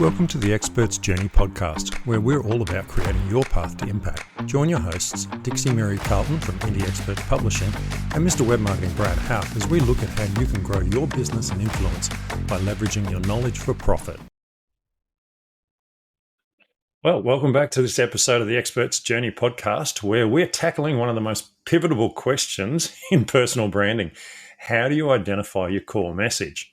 Welcome to the Expert's Journey podcast, where we're all about creating your path to impact. Join your hosts, Dixie Mary Carlton from Indie Experts Publishing and Mr. Web Marketing Brad Houck, as we look at how you can grow your business and influence by leveraging your knowledge for profit. Well, welcome back to this episode of the Expert's Journey podcast, where we're tackling one of the most pivotal questions in personal branding. How do you identify your core message?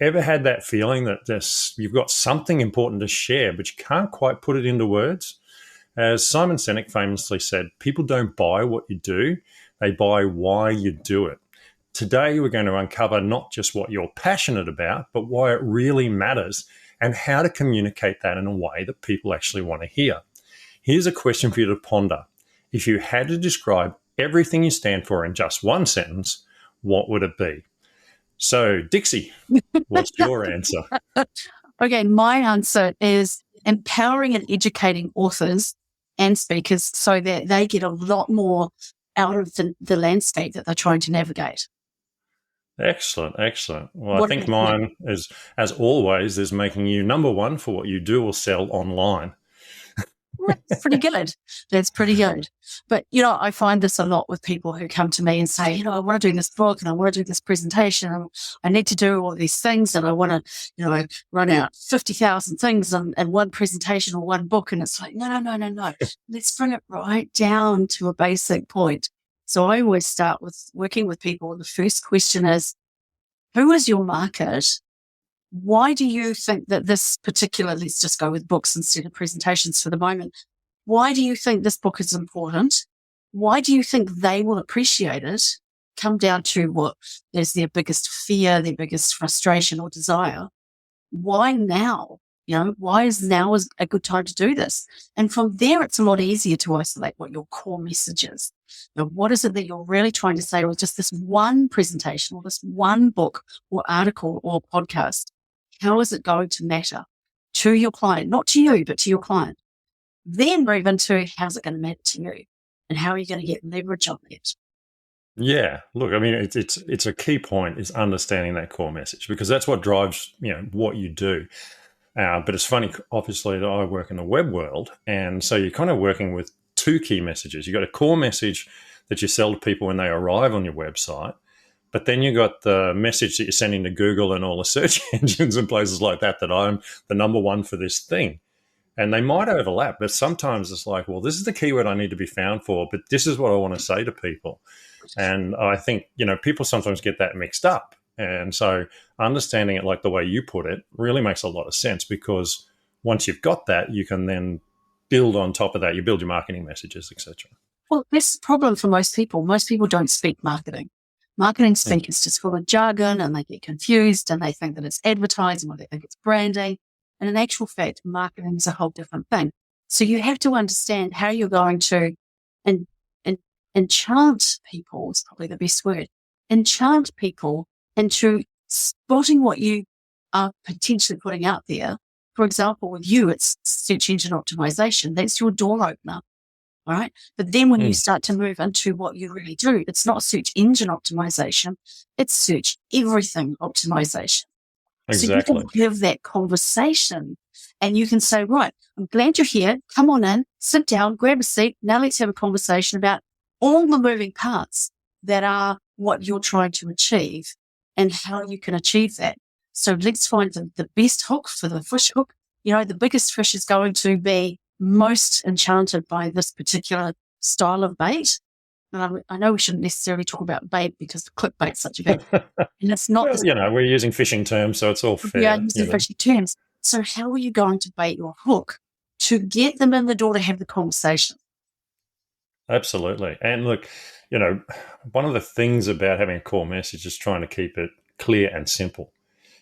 Ever had that feeling that you've got something important to share, but you can't quite put it into words? As Simon Sinek famously said, people don't buy what you do, they buy why you do it. Today, we're going to uncover not just what you're passionate about, but why it really matters and how to communicate that in a way that people actually want to hear. Here's a question for you to ponder. If you had to describe everything you stand for in just one sentence, what would it be? So, Dixie, what's your answer? Okay, my answer is empowering and educating authors and speakers so that they get a lot more out of the landscape that they're trying to navigate. Excellent. Well, I think mine is, as always, is making you number one for what you do or sell online. That's pretty good. That's pretty good. But, I find this a lot with people who come to me and say, I want to do this book and I want to do this presentation and I need to do all these things and I want to, run out 50,000 things in one presentation or one book. And it's like, no. Let's bring it right down to a basic point. So I always start with working with people. The first question is, who is your market? Why do you think that this particular, let's just go with books instead of presentations for the moment. Why do you think this book is important? Why do you think they will appreciate it? Come down to what is their biggest fear, their biggest frustration or desire. Why now? Why is now a good time to do this? And from there, it's a lot easier to isolate what your core message is. What is it that you're really trying to say with just this one presentation or this one book or article or podcast? How is it going to matter to your client? Not to you, but to your client. Then move into how's it going to matter to you and how are you going to get leverage on it? Yeah, look, I mean, it's a key point is understanding that core message because that's what drives, what you do. But it's funny, obviously, that I work in the web world. And so you're kind of working with two key messages. You've got a core message that you sell to people when they arrive on your website. But then you got the message that you're sending to Google and all the search engines and places like that I'm the number one for this thing. And they might overlap, but sometimes it's like, well, this is the keyword I need to be found for, but this is what I want to say to people. And I think, people sometimes get that mixed up. And so understanding it like the way you put it really makes a lot of sense because once you've got that, you can then build on top of that. You build your marketing messages, etc. Well, this is the problem for most people. Most people don't speak marketing. Marketing speak is just full of jargon and they get confused and they think that it's advertising or they think it's branding. And in actual fact, marketing is a whole different thing. So you have to understand how you're going to enchant people is probably the best word. Enchant people into spotting what you are potentially putting out there. For example, with you, it's search engine optimization. That's your door opener. All right. But then when you start to move into what you really do, it's not search engine optimization. It's search everything optimization. Exactly. So you can have that conversation and you can say, right, I'm glad you're here. Come on in, sit down, grab a seat. Now let's have a conversation about all the moving parts that are what you're trying to achieve and how you can achieve that. So let's find the best hook for the fish hook. The biggest fish is going to be most enchanted by this particular style of bait. And I know we shouldn't necessarily talk about bait because the clickbait's such a big, and it's not. Well, we're using fishing terms, so it's all fair. Yeah, using fishing terms. So how are you going to bait your hook to get them in the door to have the conversation? Absolutely. And look, one of the things about having a core message is trying to keep it clear and simple.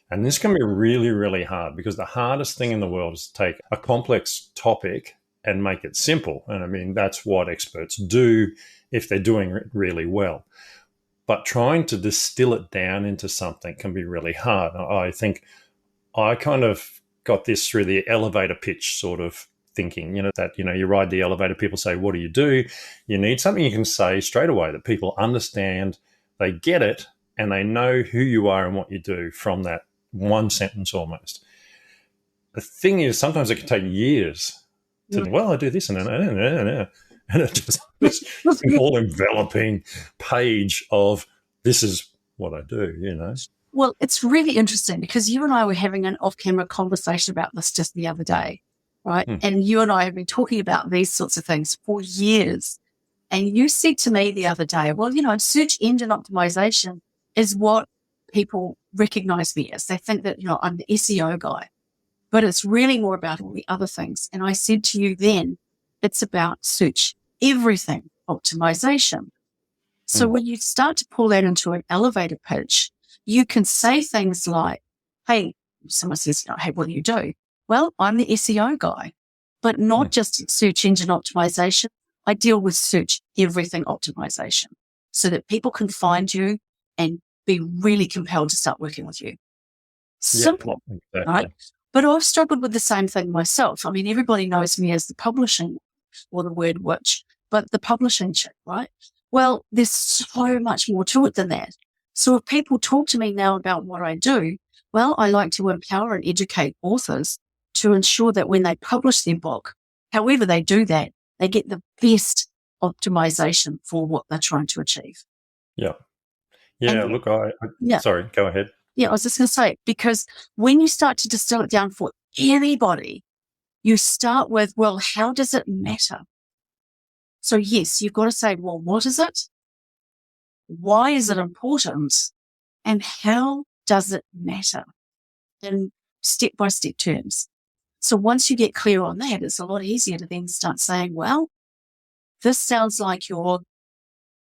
And this can be really, really hard because the hardest thing in the world is to take a complex topic and make it simple. And I mean, that's what experts do if they're doing it really well. But trying to distill it down into something can be really hard. I think I kind of got this through the elevator pitch sort of thinking, you ride the elevator, people say, what do? You need something you can say straight away that people understand, they get it, and they know who you are and what you do from that one sentence almost. the thing is, sometimes it can take years to think, well, I do this and it just this all enveloping page of this is what I do. Well, it's really interesting because you and I were having an off-camera conversation about this just the other day, right? And you and I have been talking about these sorts of things for years. And you said to me the other day, well, search engine optimization is what people recognize me as. They think that, I'm the SEO guy, but it's really more about all the other things. And I said to you then, it's about search everything optimization. So when you start to pull that into an elevator pitch, you can say things like, hey, someone says, hey, what do you do? Well, I'm the SEO guy, but not just search engine optimization. I deal with search everything optimization so that people can find you and be really compelled to start working with you. Simple, exactly. Right? But I've struggled with the same thing myself. I mean, everybody knows me as the publishing or the word witch, but the publishing chick, right? Well, there's so much more to it than that. So if people talk to me now about what I do, well, I like to empower and educate authors to ensure that when they publish their book, however they do that, they get the best optimization for what they're trying to achieve. Yeah. Yeah. And, look, sorry, go ahead. Yeah, I was just going to say, because when you start to distill it down for anybody, you start with, well, how does it matter? So yes, you've got to say, well, what is it? Why is it important? And how does it matter in step-by-step terms? So once you get clear on that, it's a lot easier to then start saying, well, this sounds like you're,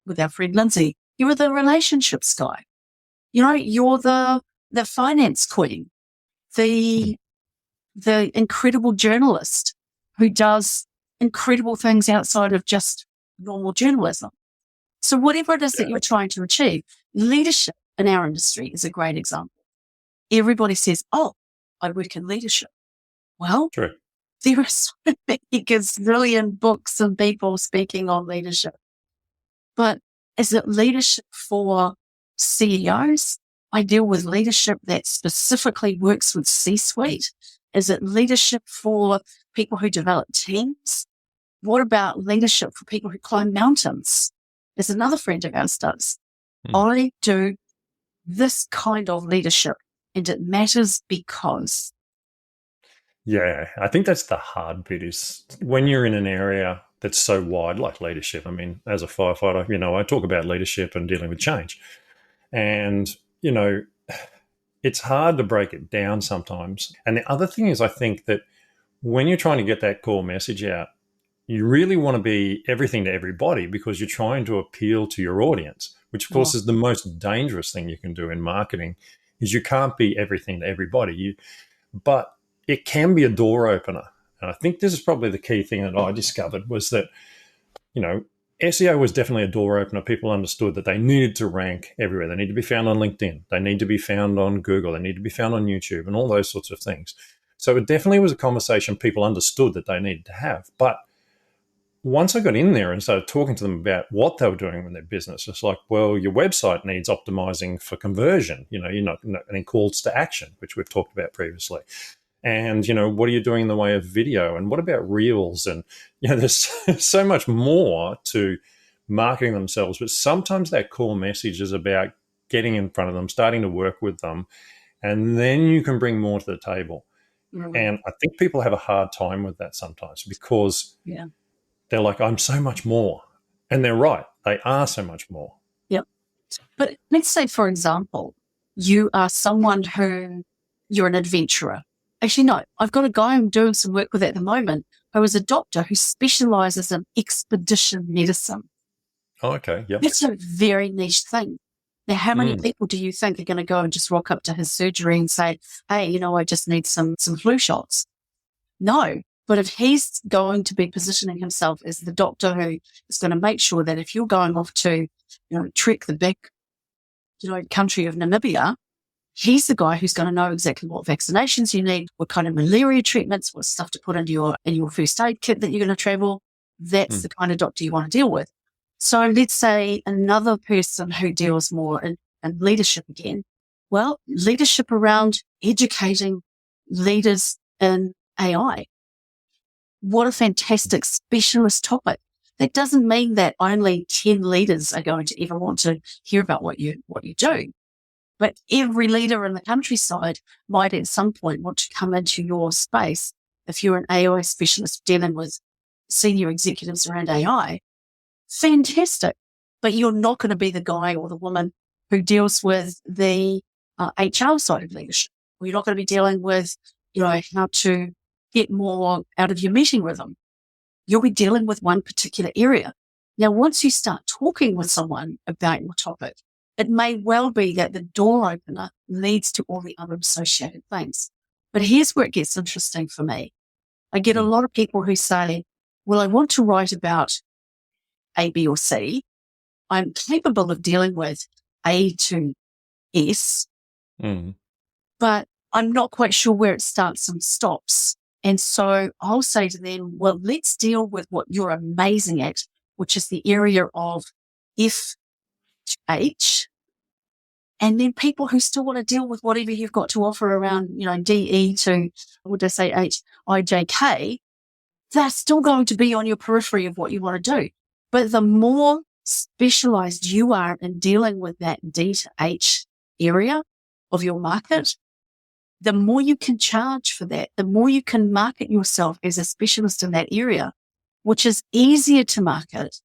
with our friend Lindsay, you're the relationships guy. You're the finance queen, the incredible journalist who does incredible things outside of just normal journalism. So whatever it is that you're trying to achieve, leadership in our industry is a great example. Everybody says, oh, I work in leadership. Well, there are so many gazillion books and people speaking on leadership. But is it leadership for CEOs? I deal with leadership that specifically works with C-suite. Is it leadership for people who develop teams? What about leadership for people who climb mountains? As another friend of ours does. I do this kind of leadership, and it matters because. Yeah, I think that's the hard bit is when you're in an area that's so wide, like leadership. I mean, as a firefighter, I talk about leadership and dealing with change. And, it's hard to break it down sometimes. And the other thing is, I think that when you're trying to get that core message out, you really want to be everything to everybody because you're trying to appeal to your audience, which, of course, is the most dangerous thing you can do in marketing is you can't be everything to everybody. But it can be a door opener. And I think this is probably the key thing that I discovered was that, SEO was definitely a door opener. People understood that they needed to rank everywhere. They need to be found on LinkedIn. They need to be found on Google. They need to be found on YouTube and all those sorts of things. So it definitely was a conversation people understood that they needed to have. But once I got in there and started talking to them about what they were doing with their business, it's like, well, your website needs optimizing for conversion. You're not getting calls to action, which we've talked about previously. And, what are you doing in the way of video? And what about reels? And, there's so much more to marketing themselves. But sometimes that core message is about getting in front of them, starting to work with them, and then you can bring more to the table. And I think people have a hard time with that sometimes because they're like, I'm so much more. And they're right. They are so much more. Yep. But let's say, for example, you are someone who you're an adventurer. Actually, no, I've got a guy I'm doing some work with at the moment who is a doctor who specializes in expedition medicine. Oh, okay. Yep. That's a very niche thing. Now, how many people do you think are going to go and just rock up to his surgery and say, hey, I just need some flu shots? No. But if he's going to be positioning himself as the doctor who is going to make sure that if you're going off to, trek the big, country of Namibia, he's the guy who's going to know exactly what vaccinations you need, what kind of malaria treatments, what stuff to put into your first aid kit that you're going to travel. That's the kind of doctor you want to deal with. So let's say another person who deals more in leadership again. Well, leadership around educating leaders in AI. What a fantastic specialist topic. That doesn't mean that only 10 leaders are going to ever want to hear about what you do. But every leader in the countryside might at some point want to come into your space. If you're an AI specialist dealing with senior executives around AI, fantastic. But you're not going to be the guy or the woman who deals with the HR side of leadership. Or you're not going to be dealing with, how to get more out of your meeting rhythm. You'll be dealing with one particular area. Now, once you start talking with someone about your topic, it may well be that the door opener leads to all the other associated things. But here's where it gets interesting for me. I get a lot of people who say, well, I want to write about A, B, or C. I'm capable of dealing with A to S, but I'm not quite sure where it starts and stops. And so I'll say to them, well, let's deal with what you're amazing at, which is the area of F to H. And then people who still want to deal with whatever you've got to offer around, D, E to, would I say H, I, J, K, they're still going to be on your periphery of what you want to do. But the more specialized you are in dealing with that D to H area of your market, the more you can charge for that, the more you can market yourself as a specialist in that area, which is easier to market.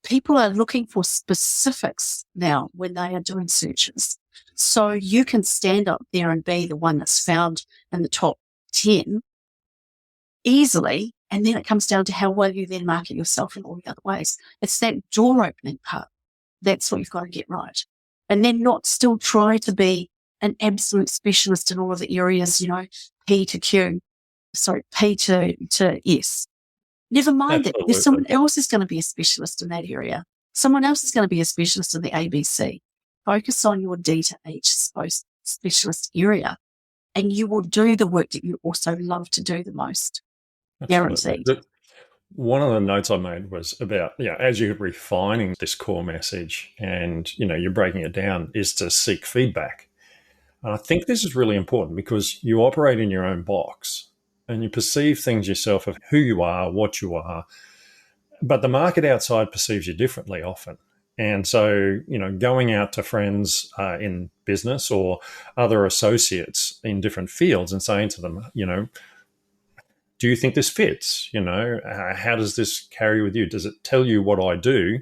People are looking for specifics now when they are doing searches. So you can stand up there and be the one that's found in the top 10 easily. And then it comes down to how well you then market yourself in all the other ways. It's that door opening part. That's what you've got to get right. And then not still try to be an absolute specialist in all of the areas, P to S. Never mind that there's someone else is going to be a specialist in that area. Someone else is going to be a specialist in the ABC. Focus on your D to H specialist area, and you will do the work that you also love to do the most. Guaranteed. One of the notes I made was about, as you're refining this core message and, you're breaking it down, is to seek feedback. And I think this is really important because you operate in your own box and you perceive things yourself of who you are, what you are, but the market outside perceives you differently often. And so, going out to friends in business or other associates in different fields and saying to them, do you think this fits? How does this carry with you? Does it tell you what I do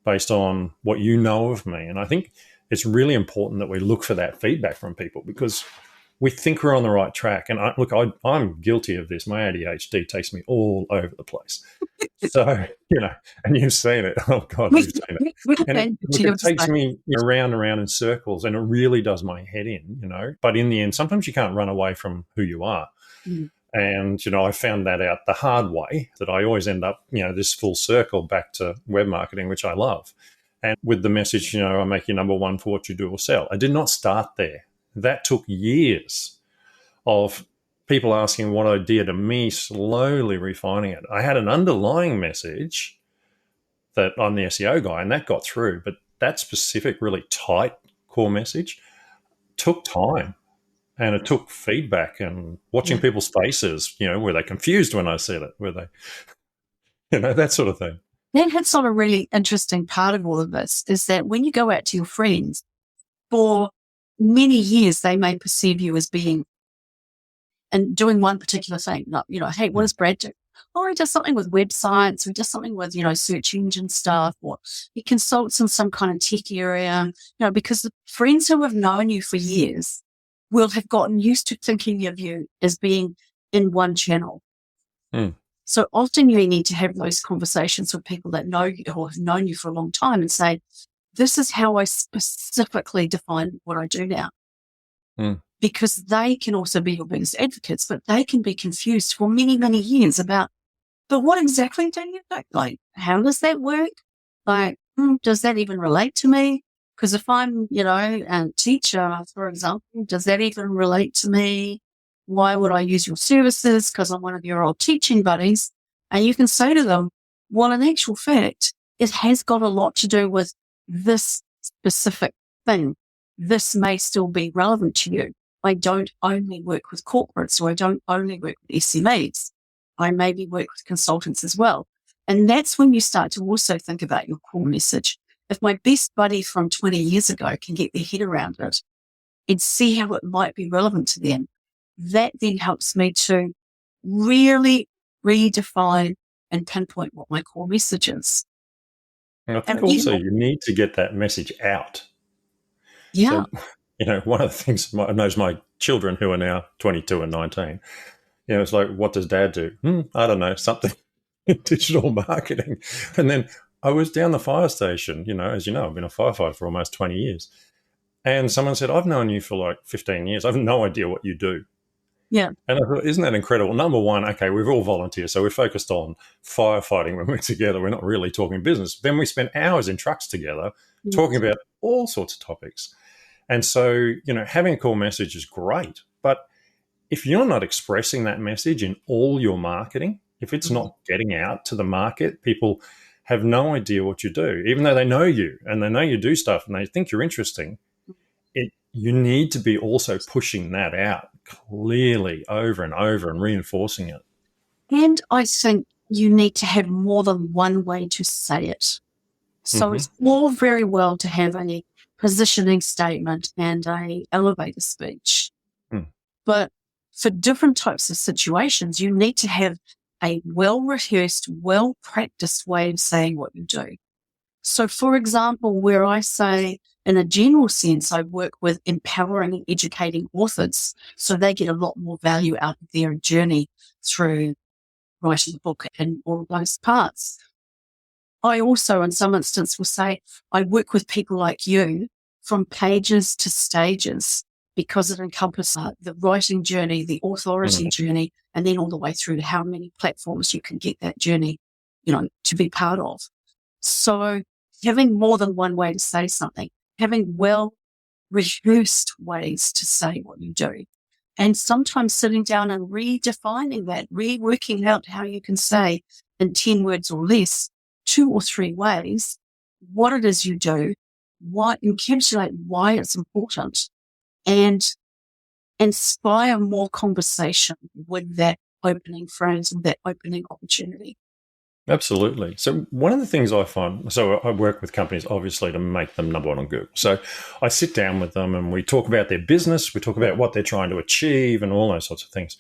based on what you know of me? And I think it's really important that we look for that feedback from people because we think we're on the right track. And I'm guilty of this. My ADHD takes me all over the place. So, and you've seen it. Oh, God, you've seen it. And it takes me around and around in circles, and it really does my head in, But in the end, sometimes you can't run away from who you are. Mm. And, I found that out the hard way, that I always end up, this full circle back to web marketing, which I love. And with the message, I make you number one for what you do or sell. I did not start there. That took years of people asking what I did and me slowly refining it. I had an underlying message that I'm the SEO guy, and that got through. But that specific, really tight core message took time. And it took feedback and watching people's faces, were they confused when I said it? Were they, that sort of thing. That hits on a really interesting part of all of this is that when you go out to your friends, for many years, they may perceive you as being and doing one particular thing. Not, hey, what does Brad do? Oh, he does something with websites, or he does something with, search engine stuff, or he consults in some kind of tech area, because the friends who have known you for years will have gotten used to thinking of you as being in one channel. So often you need to have those conversations with people that know you or have known you for a long time and say, this is how I specifically define what I do now. Because they can also be your biggest advocates, but they can be confused for many, many years about, but what exactly do you do? Like, how does that work? Like, does that even relate to me? Because if I'm, a teacher, for example, does that even relate to me? Why would I use your services? Because I'm one of your old teaching buddies. And you can say to them, well, in actual fact, it has got a lot to do with this specific thing. This may still be relevant to you. I don't only work with corporates, or I don't only work with SMEs. I maybe work with consultants as well. And that's when you start to also think about your core message. If my best buddy from 20 years ago can get their head around it and see how it might be relevant to them, that then helps me to really redefine and pinpoint what my core message is. And I think And also you need to get that message out. yeah, So, one of the things I know my children who are now 22 and 19, it's like, what does dad do? I don't know, something in digital marketing. And then I was down the fire station, as you know, I've been a firefighter for almost 20 years. And someone said, I've known you for like 15 years. I have no idea what you do. yeah, And I thought, isn't that incredible? Number one, okay, we're all volunteers, so we're focused on firefighting when we're together. We're not really talking business. Then we spend hours in trucks together talking about all sorts of topics. And so, having a core message is great. But if you're not expressing that message in all your marketing, if it's not getting out to the market, people have no idea what you do, even though they know you and they know you do stuff and they think you're interesting. You need to be also pushing that out clearly over and over and reinforcing it. And I think you need to have more than one way to say it. So it's all very well to have a positioning statement and a elevator speech. But for different types of situations, you need to have a well-rehearsed, well-practiced way of saying what you do. So, for example, where I say, in a general sense, I work with empowering and educating authors so they get a lot more value out of their journey through writing a book and all of those parts. I also, in some instances, will say, I work with people like you from pages to stages, because it encompasses the writing journey, the authority journey, and then all the way through to how many platforms you can get that journey, to be part of. So having more than one way to say something, having well-rehearsed ways to say what you do, and sometimes sitting down and redefining that, reworking out how you can say in 10 words or less, 2 or 3 ways, what it is you do, encapsulate why it's important, and inspire more conversation with that opening phrase and that opening opportunity. Absolutely. So one of the things I find, so I work with companies obviously to make them number one on Google. So I sit down with them and we talk about their business, we talk about what they're trying to achieve and all those sorts of things.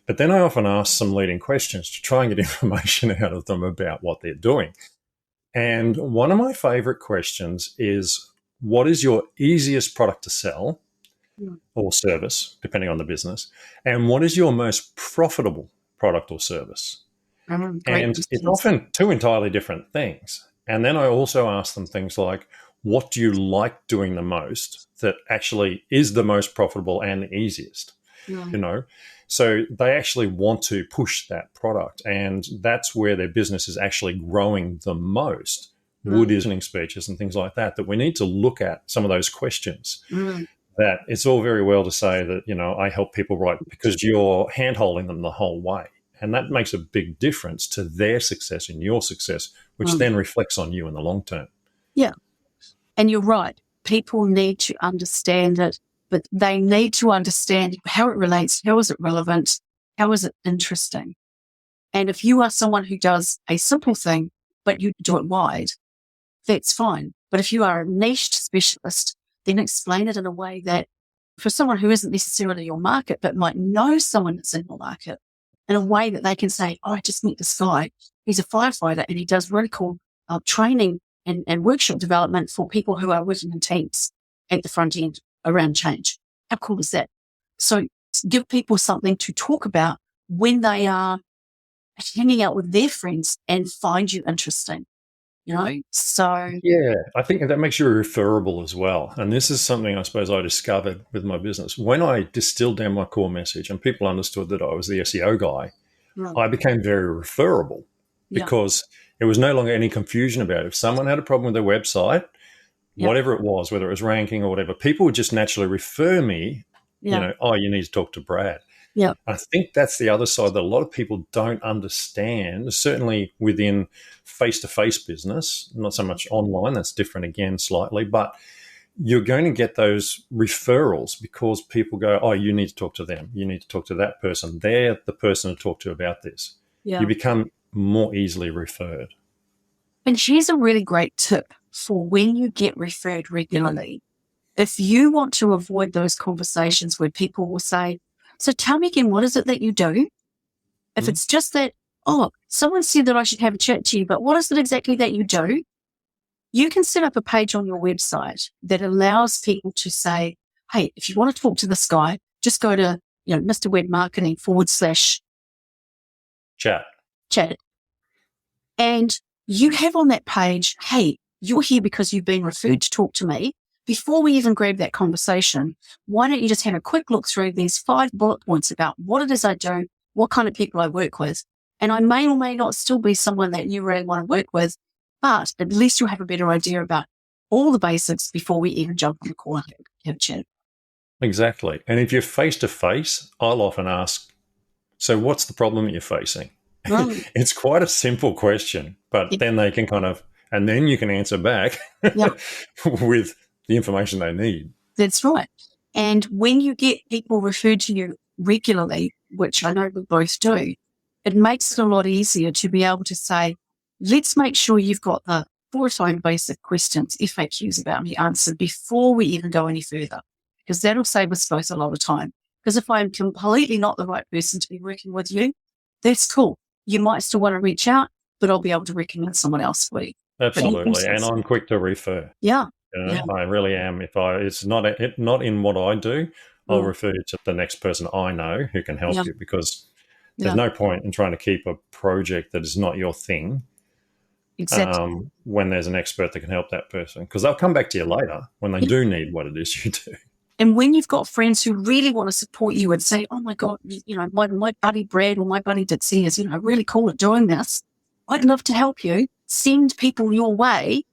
But then I often ask some leading questions to try and get information out of them about what they're doing. And one of my favorite questions is, what is your easiest product to sell or service, depending on the business? And what is your most profitable product or service? And it's often 2 entirely different things. And then I also ask them things like, what do you like doing the most that actually is the most profitable and the easiest? So they actually want to push that product, and that's where their business is actually growing the most. Wood listening speeches and things like that we need to look at some of those questions. That it's all very well to say that, I help people write because you're hand-holding them the whole way. And that makes a big difference to their success and your success, which then reflects on you in the long term. Yeah. And you're right. People need to understand it, but they need to understand how it relates, how is it relevant, how is it interesting. And if you are someone who does a simple thing, but you do it wide, that's fine. But if you are a niche specialist, then explain it in a way that for someone who isn't necessarily your market, but might know someone that's in your market, in a way that they can say, I just met this guy. He's a firefighter and he does really cool training and workshop development for people who are working in teams at the front end around change. How cool is that? So give people something to talk about when they are hanging out with their friends and find you interesting. So yeah, I think that makes you referable as well. And this is something I suppose I discovered with my business. When I distilled down my core message and people understood that I was the SEO guy, I became very referable because there was no longer any confusion about it. If someone had a problem with their website, whatever it was, whether it was ranking or whatever, people would just naturally refer me, you need to talk to Brad. Yeah. I think that's the other side that a lot of people don't understand, certainly within face-to-face business, not so much online, that's different again slightly, but you're going to get those referrals because people go, oh, you need to talk to them. You need to talk to that person. They're the person to talk to about this. Yeah. You become more easily referred. And here's a really great tip for when you get referred regularly. If you want to avoid those conversations where people will say, so tell me again, what is it that you do? If it's just that, oh, someone said that I should have a chat to you, but what is it exactly that you do? You can set up a page on your website that allows people to say, hey, if you want to talk to this guy, just go to, Mr. Web Marketing /chat. And you have on that page, hey, you're here because you've been referred to talk to me. Before we even grab that conversation, why don't you just have a quick look through these 5 bullet points about what it is I do, what kind of people I work with. And I may or may not still be someone that you really want to work with, but at least you'll have a better idea about all the basics before we even jump on the call and have a chat. Exactly. And if you're face to face, I'll often ask, so what's the problem that you're facing? Right. It's quite a simple question, but then they can and then you can answer back with the information they need. That's right. And when you get people referred to you regularly, which I know we both do, it makes it a lot easier to be able to say, let's make sure you've got the 4 or 5 basic questions, FAQs about me answered before we even go any further, because that'll save us both a lot of time. Because if I'm completely not the right person to be working with you, that's cool. You might still want to reach out, but I'll be able to recommend someone else for you. Absolutely. And I'm quick to refer. Yeah. I really am. If it's not in what I do, I'll refer you to the next person I know who can help you, because there's no point in trying to keep a project that is not your thing. Exactly. When there's an expert that can help that person, because they'll come back to you later when they do need what it is you do. And when you've got friends who really want to support you and say, oh my God, my buddy Brad or my buddy Ditsy is, really cool at doing this. I'd love to help you. Send people your way.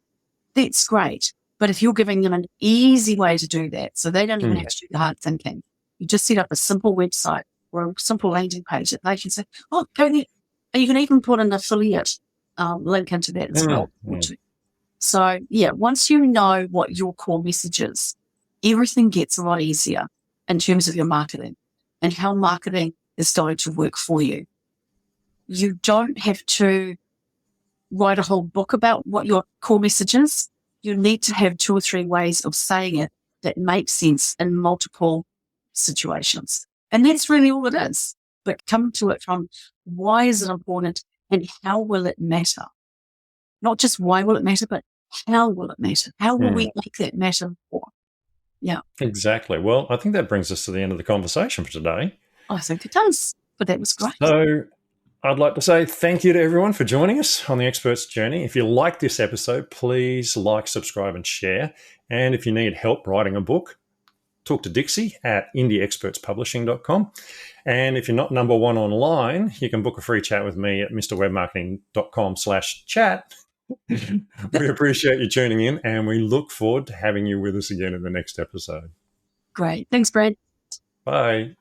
That's great. But if you're giving them an easy way to do that, so they don't even have to do the hard thinking, you just set up a simple website or a simple landing page that they can say, oh, go there. And you can even put an affiliate link into that as well. So, once you know what your core message is, everything gets a lot easier in terms of your marketing and how marketing is going to work for you. You don't have to write a whole book about what your core message is. You need to have 2 or 3 ways of saying it that make sense in multiple situations. And that's really all it is. But come to it from why is it important and how will it matter? Not just why will it matter, but how will it matter? How will we make that matter more? Yeah. Exactly. Well, I think that brings us to the end of the conversation for today. I think it does, but that was great. So I'd like to say thank you to everyone for joining us on the Expert's Journey. If you like this episode, please like, subscribe, and share. And if you need help writing a book, talk to Dixie at indieexpertspublishing.com. And if you're not number 1 online, you can book a free chat with me at mrwebmarketing.com/chat. We appreciate you tuning in, and we look forward to having you with us again in the next episode. Great. Thanks, Brad. Bye.